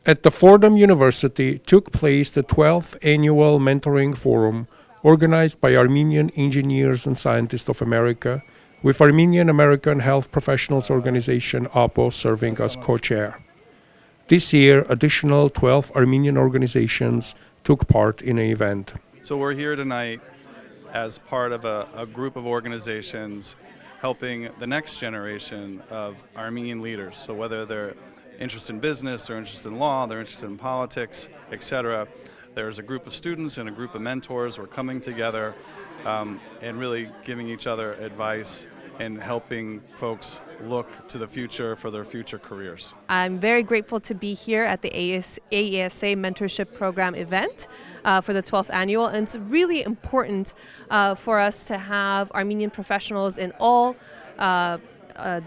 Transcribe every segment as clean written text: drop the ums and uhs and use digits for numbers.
At the Fordham University took place the 12th Annual Mentoring Forum organized by Armenian Engineers and Scientists of America, with Armenian American Health Professionals Organization APPHO serving as co-chair. This year, additional 12 Armenian organizations took part in the event. So we're here tonight as part of a group of organizations helping the next generation of Armenian leaders. So whether they're interested in business, they're interested in law, they're interested in politics, etc. There's a group of students and a group of mentors. We're coming together and really giving each other advice and helping folks look to the future for their future careers. I'm very grateful to be here at the AESA Mentorship Program event for the 12th annual, and it's really important for us to have Armenian professionals in all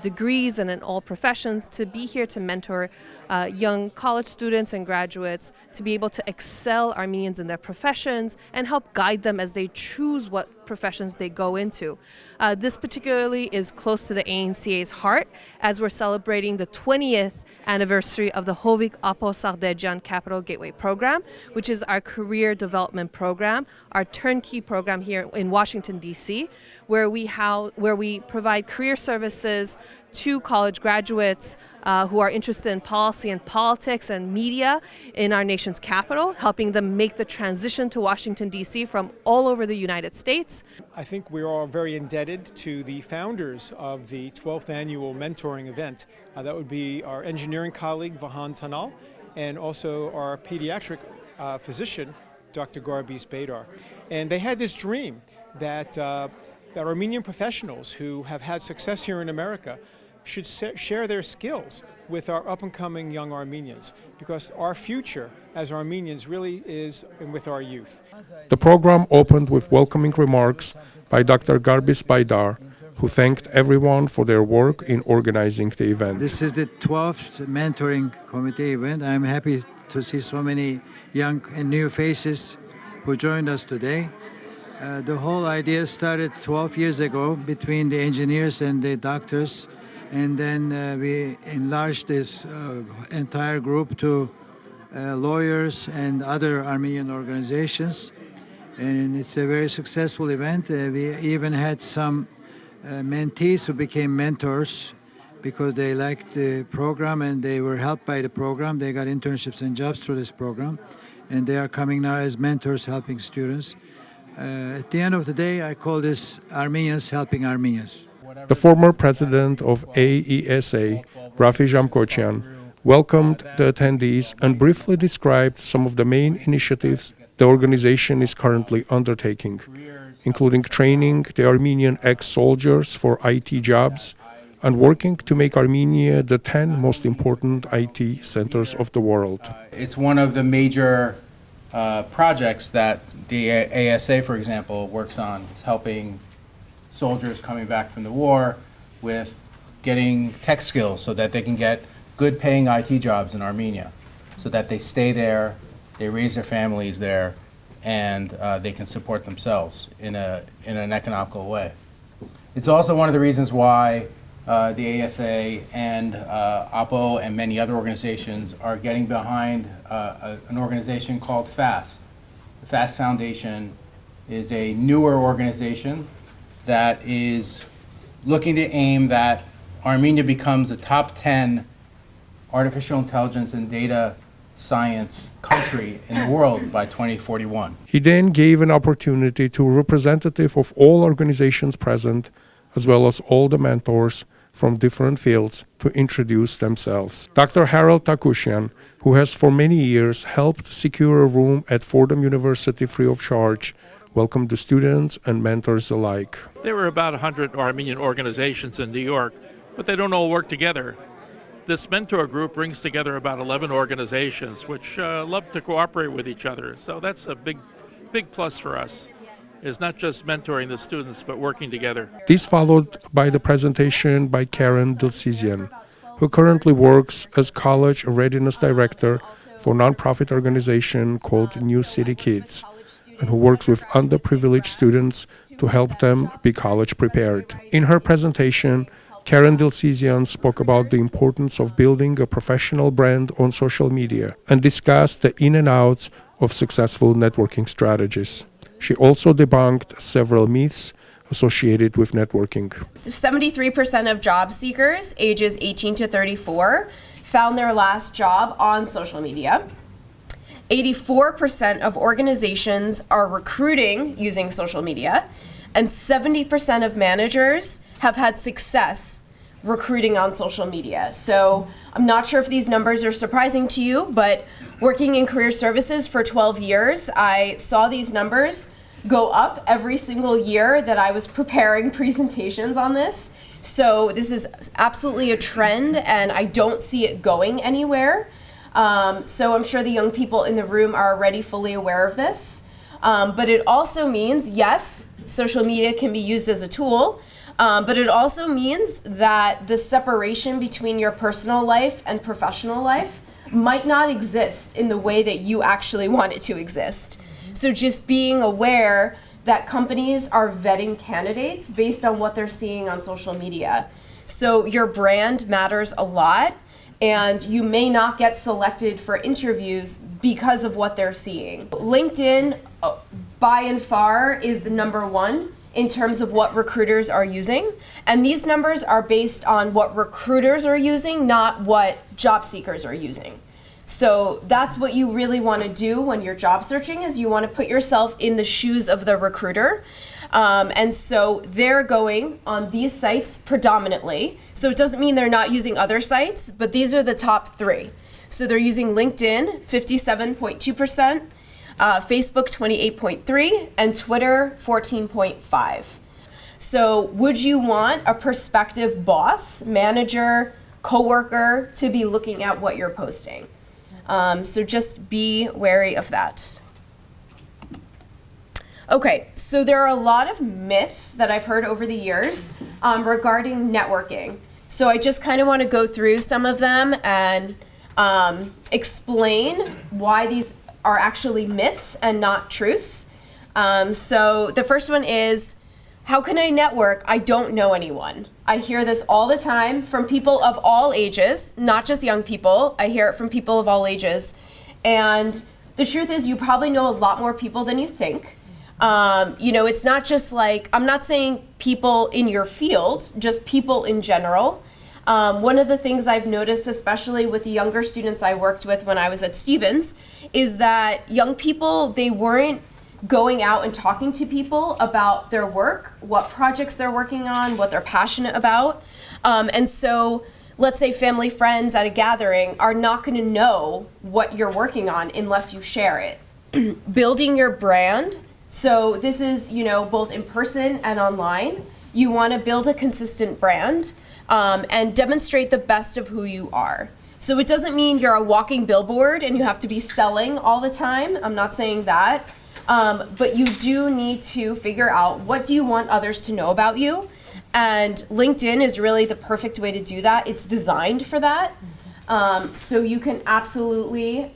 degrees and in all professions to be here to mentor young college students and graduates to be able to excel Armenians in their professions and help guide them as they choose what professions they go into. This particularly is close to the ANCA's heart as we're celebrating the 20th anniversary of the Hovik APPHO Sardegyan Capital Gateway Program, which is our career development program, our turnkey program here in Washington, D.C., where we provide career services to college graduates who are interested in policy and politics and media in our nation's capital, helping them make the transition to Washington, D.C. from all over the United States. I think we are very indebted to the founders of the 12th annual mentoring event. That would be our engineering colleague, Vahan Tanal, and also our pediatric physician, Dr. Garbis Baydar. And they had this dream that Armenian professionals who have had success here in America should share their skills with our up-and-coming young Armenians, because our future as Armenians really is with our youth. The program opened with welcoming remarks by Dr. Garbis Baydar, who thanked everyone for their work in organizing the event. This is the 12th Mentoring Committee event. I'm happy to see so many young and new faces who joined us today. The whole idea started 12 years ago between the engineers and the doctors, and then we enlarged this entire group to lawyers and other Armenian organizations, and it's a very successful event. We even had some mentees who became mentors because they liked the program and they were helped by the program. They got internships and jobs through this program, and they are coming now as mentors helping students. At the end of the day, I call this Armenians helping Armenians. The former president of AESA, Rafi Jamkochian, welcomed the attendees and briefly described some of the main initiatives the organization is currently undertaking, including training the Armenian ex-soldiers for IT jobs and working to make Armenia the 10 most important IT centers of the world. It's one of the major projects that the AESA, for example, works on. It's helping soldiers coming back from the war with getting tech skills so that they can get good paying IT jobs in Armenia, so that they stay there, they raise their families there, and they can support themselves in an economical way. It's also one of the reasons why the AESA and APPHO and many other organizations are getting behind an organization called FAST. The FAST Foundation is a newer organization that is looking to aim that Armenia becomes a top 10 artificial intelligence and data science country in the world by 2041. He then gave an opportunity to a representative of all organizations present, as well as all the mentors from different fields, to introduce themselves. Dr. Harold Takushian, who has for many years helped secure a room at Fordham University free of charge, welcomed the students and mentors alike. There were about 100 Armenian organizations in New York, but they don't all work together. This mentor group brings together about 11 organizations which love to cooperate with each other. So that's a big plus for us, is not just mentoring the students, but working together. This followed by the presentation by Karen Dilsizian, who currently works as College Readiness Director for a nonprofit organization called New City Kids, and who works with underprivileged students to help them be college prepared. In her presentation, Karen Dilsesian spoke about the importance of building a professional brand on social media and discussed the in and outs of successful networking strategies. She also debunked several myths associated with networking. 73% of job seekers ages 18 to 34 found their last job on social media. 84% of organizations are recruiting using social media, and 70% of managers have had success recruiting on social media. So I'm not sure if these numbers are surprising to you, but working in career services for 12 years, I saw these numbers go up every single year that I was preparing presentations on this. So this is absolutely a trend, and I don't see it going anywhere. So I'm sure the young people in the room are already fully aware of this. But it also means, yes, social media can be used as a tool, but it also means that the separation between your personal life and professional life might not exist in the way that you actually want it to exist. So just being aware that companies are vetting candidates based on what they're seeing on social media. So your brand matters a lot, and you may not get selected for interviews because of what they're seeing. LinkedIn, by and far, is the number one in terms of what recruiters are using. And these numbers are based on what recruiters are using, not what job seekers are using. So that's what you really want to do when you're job searching, is you want to put yourself in the shoes of the recruiter. And so they're going on these sites predominantly. So it doesn't mean they're not using other sites, but these are the top three. So they're using LinkedIn, 57.2%, Facebook, 28.3%, and Twitter, 14.5%. So would you want a prospective boss, manager, coworker to be looking at what you're posting? So just be wary of that. Okay, so there are a lot of myths that I've heard over the years regarding networking. So I just kind of want to go through some of them and explain why these are actually myths and not truths. So the first one is, how can I network? I don't know anyone. I hear this all the time from people of all ages, not just young people. I hear it from people of all ages. And the truth is, you probably know a lot more people than you think. It's not just like, I'm not saying people in your field, just people in general. One of the things I've noticed, especially with the younger students I worked with when I was at Stevens, is that young people, they weren't going out and talking to people about their work, what projects they're working on, what they're passionate about. And so let's say family friends at a gathering are not going to know what you're working on unless you share it. Building your brand. So this is, both in person and online. You want to build a consistent brand and demonstrate the best of who you are. So it doesn't mean you're a walking billboard and you have to be selling all the time. I'm not saying that. But you do need to figure out, what do you want others to know about you? And LinkedIn is really the perfect way to do that. It's designed for that. So you can absolutely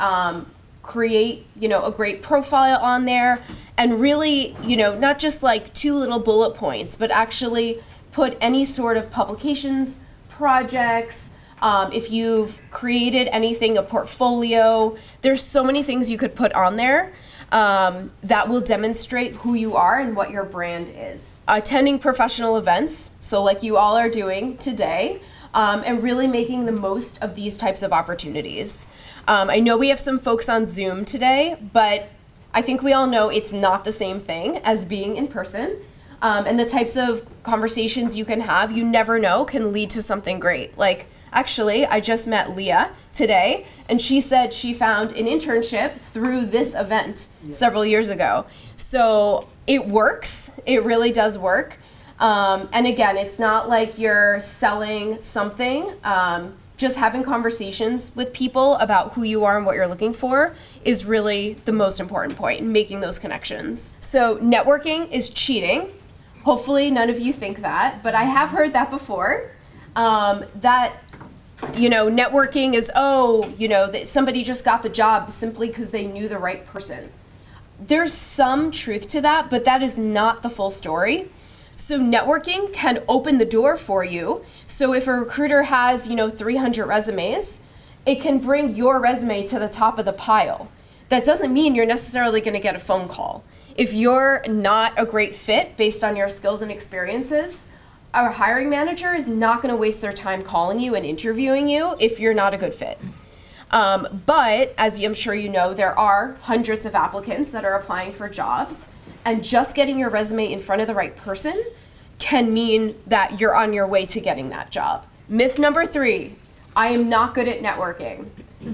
create, a great profile on there, and really, not just like 2 little bullet points, but actually put any sort of publications, projects, if you've created anything, a portfolio. There's so many things you could put on there that will demonstrate who you are and what your brand is. Attending professional events, so like you all are doing today, and really making the most of these types of opportunities. I know we have some folks on Zoom today, but I think we all know it's not the same thing as being in person. And the types of conversations you can have, you never know, can lead to something great. Like, actually, I just met Leah today, and she said she found an internship through this event several years ago. So it works. It really does work. And again, it's not like you're selling something. Just having conversations with people about who you are and what you're looking for is really the most important point, in making those connections. So networking is cheating. Hopefully none of you think that, but I have heard that before. That networking is, that somebody just got the job simply because they knew the right person. There's some truth to that, but that is not the full story. So networking can open the door for you So if a recruiter has, 300 resumes, it can bring your resume to the top of the pile. That doesn't mean you're necessarily going to get a phone call. If you're not a great fit based on your skills and experiences, our hiring manager is not going to waste their time calling you and interviewing you if you're not a good fit. But as I'm sure you know, there are hundreds of applicants that are applying for jobs, and just getting your resume in front of the right person can mean that you're on your way to getting that job. Myth number 3, I am not good at networking.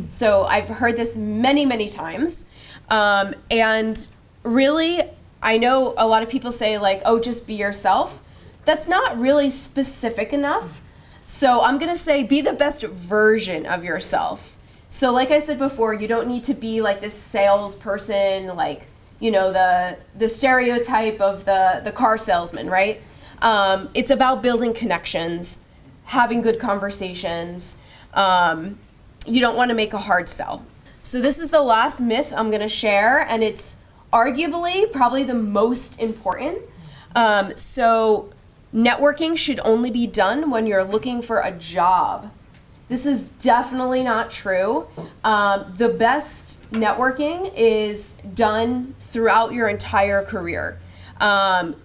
So I've heard this many, many times. And really, I know a lot of people say like, oh, just be yourself. That's not really specific enough. So I'm gonna say be the best version of yourself. So like I said before, you don't need to be like this salesperson, like, the stereotype of the car salesman, right? It's about building connections, having good conversations. You don't want to make a hard sell. So this is the last myth I'm going to share, and it's arguably probably the most important. So networking should only be done when you're looking for a job. This is definitely not true. The best networking is done throughout your entire career.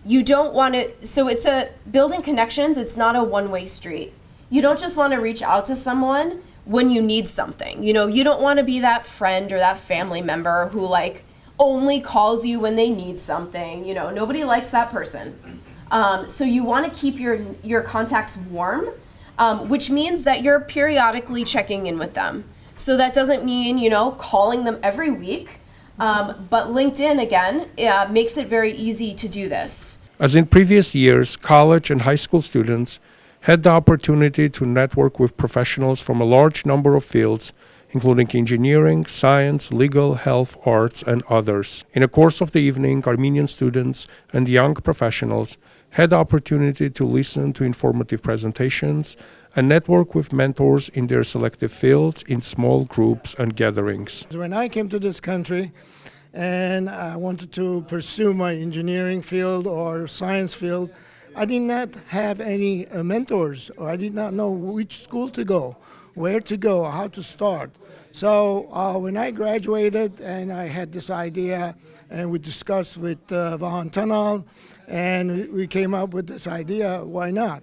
You don't want to, so it's building connections, it's not a one-way street. You don't just want to reach out to someone when you need something. You don't want to be that friend or that family member who like only calls you when they need something. Nobody likes that person. So you want to keep your contacts warm, which means that you're periodically checking in with them. So that doesn't mean, calling them every week, but LinkedIn, again, makes it very easy to do this. As in previous years, college and high school students had the opportunity to network with professionals from a large number of fields, including engineering, science, legal, health, arts, and others. In the course of the evening, Armenian students and young professionals had the opportunity to listen to informative presentations and network with mentors in their selective fields in small groups and gatherings. When I came to this country and I wanted to pursue my engineering field or science field, I did not have any mentors, or I did not know which school to go, where to go, how to start. So when I graduated and I had this idea, and we discussed with Vahan Tanal, and we came up with this idea, why not?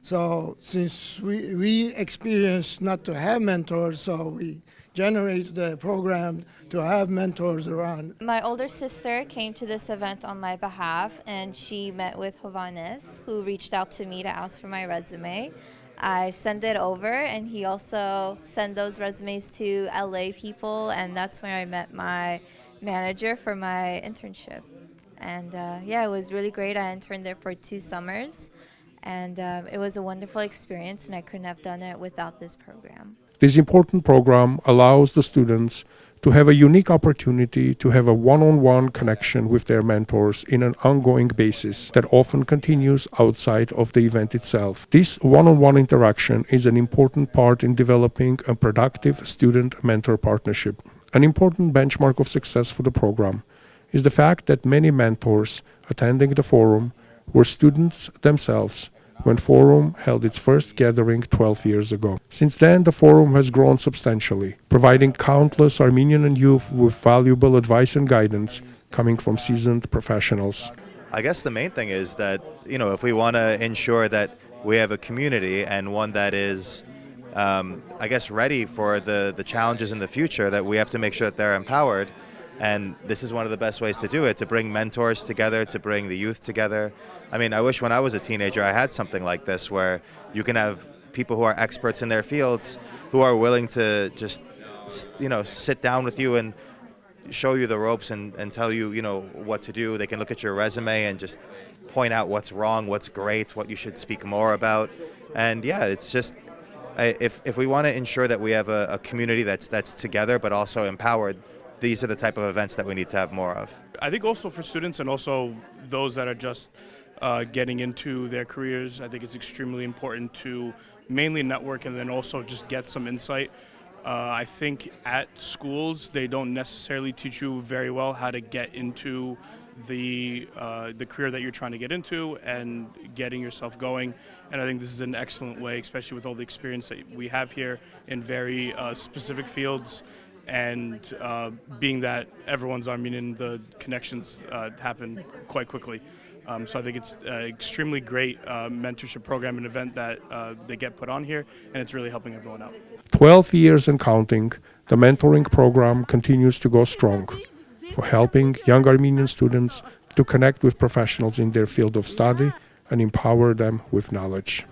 So since we experienced not to have mentors, so we generate the program to have mentors around. My older sister came to this event on my behalf, and she met with Hovannes, who reached out to me to ask for my resume. I sent it over, and he also sent those resumes to LA people, and that's where I met my manager for my internship. And it was really great. I interned there for 2 summers, and it was a wonderful experience, and I couldn't have done it without this program. This important program allows the students to have a unique opportunity to have a one-on-one connection with their mentors in an ongoing basis that often continues outside of the event itself. This one-on-one interaction is an important part in developing a productive student-mentor partnership. An important benchmark of success for the program is the fact that many mentors attending the forum were students themselves when Forum held its first gathering 12 years ago. Since then, the Forum has grown substantially, providing countless Armenian youth with valuable advice and guidance coming from seasoned professionals. I guess the main thing is that, if we want to ensure that we have a community and one that is, ready for the challenges in the future, that we have to make sure that they're empowered. And this is one of the best ways to do it, to bring mentors together, to bring the youth together. I mean, I wish when I was a teenager I had something like this where you can have people who are experts in their fields who are willing to just, sit down with you and show you the ropes and tell you, what to do. They can look at your resume and just point out what's wrong, what's great, what you should speak more about. And it's just, if we want to ensure that we have a community that's together but also empowered, these are the type of events that we need to have more of. I think also for students and also those that are just getting into their careers, I think it's extremely important to mainly network and then also just get some insight. I think at schools, they don't necessarily teach you very well how to get into the career that you're trying to get into and getting yourself going. And I think this is an excellent way, especially with all the experience that we have here in very specific fields. And being that everyone's Armenian, the connections happen quite quickly. So I think it's an extremely great mentorship program and event that they get put on here, and it's really helping everyone out. 12 years and counting, the mentoring program continues to go strong for helping young Armenian students to connect with professionals in their field of study and empower them with knowledge.